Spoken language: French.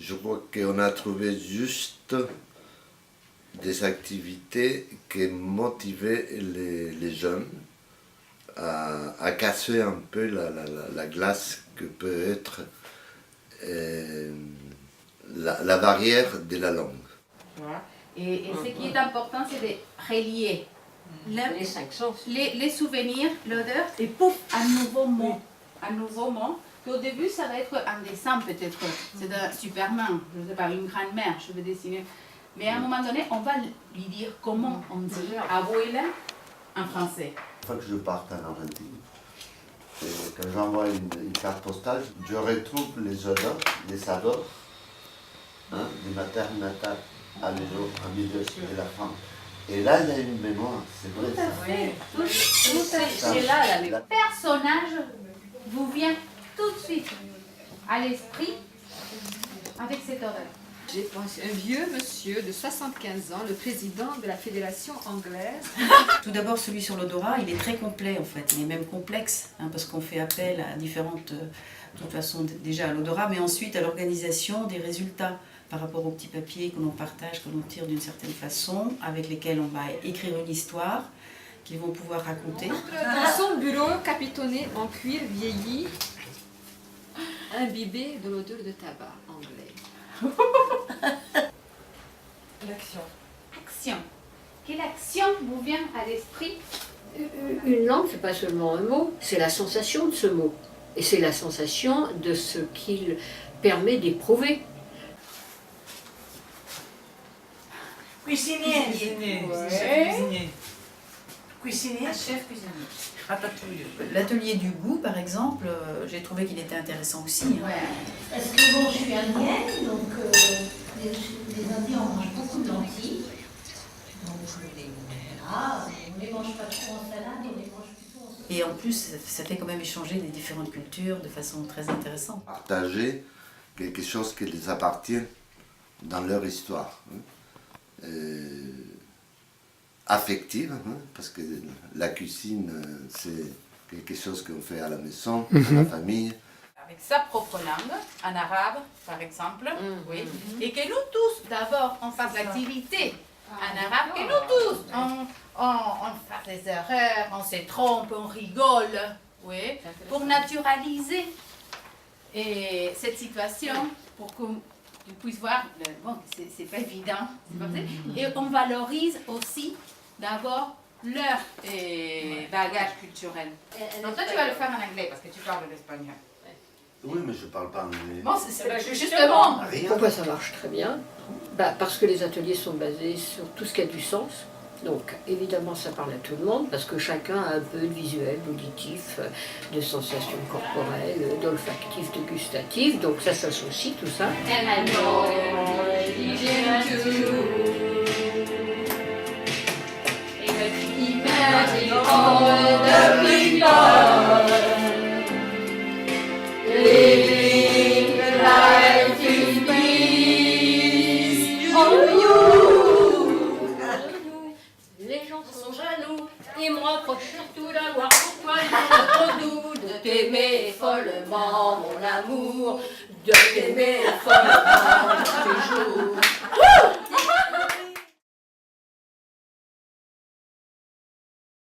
Je crois qu'on a trouvé juste des activités qui motivaient les jeunes à casser un peu la glace que peut être la barrière de la langue. Voilà. Et ce qui est important, c'est de relier Les cinq sens. les souvenirs, l'odeur, et pouf, un nouveau mot. Un nouveau mot. Qu'au début, ça va être un dessin peut-être. C'est un Superman, je ne sais pas, une grand-mère, je vais dessiner. Mais à un moment donné, on va lui dire comment on dit abuela en français. Une fois que je parte en Argentine, et quand j'envoie une carte postale, je retrouve les odeurs, les saveurs du ma terre natale à milieu de la France. Et là, il y a une mémoire, c'est vrai. Tout à fait. Ça. C'est là, le personnage vous vient tout de suite à l'esprit avec cette odeur. J'ai pensé un vieux monsieur de 75 ans, le président de la Fédération anglaise. Tout d'abord, celui sur l'odorat, il est très complet en fait, il est même complexe, parce qu'on fait appel à différentes, de toute façon déjà à l'odorat, mais ensuite à l'organisation des résultats par rapport aux petits papiers que l'on partage, que l'on tire d'une certaine façon, avec lesquels on va écrire une histoire qu'ils vont pouvoir raconter. Dans son bureau capitonné en cuir vieilli, imbibé de l'odeur de tabac anglais. L'action. Action. Quelle action vous vient à l'esprit? Une langue, c'est pas seulement un mot, c'est la sensation de ce mot. Et c'est la sensation de ce qu'il permet d'éprouver. Cuisinier. Ouais. Cuisinier. Chef cuisinier. Ratatouille. L'atelier du goût, par exemple, j'ai trouvé qu'il était intéressant aussi. Parce que bon, je suis indienne, donc les Indiens on mange beaucoup de lentilles. Donc voilà, on ne les mange pas trop en salade, on les mange plutôt en sauce. Et en plus, ça fait quand même échanger les différentes cultures de façon très intéressante. Partager quelque chose qui les appartient dans leur histoire. Affective, parce que la cuisine, c'est quelque chose qu'on fait à la maison, à la famille. Avec sa propre langue, en arabe par exemple, oui. Et que nous tous, d'abord, on fasse l'activité en arabe, que nous tous, on fasse des erreurs, on se trompe, on rigole, oui, pour naturaliser cette situation, pour qu'on puisse voir, bon, c'est pas évident, c'est pas possible. Et on valorise aussi d'abord leur bagage culturel. Donc toi, tu vas le faire en anglais parce que tu parles l'espagnol. Oui, mais je ne parle pas anglais. Bon, c'est justement. Rien. Pourquoi ça marche très bien? Parce que les ateliers sont basés sur tout ce qui a du sens. Donc évidemment ça parle à tout le monde parce que chacun a un peu de visuel, d'auditif, de sensations corporelles, d'olfactif, de gustatif. Donc ça s'associe tout ça. Les gens sont jaloux, ils me reprochent surtout d'avoir pour toi trop doux, de t'aimer follement, mon amour, de t'aimer follement tous les jours.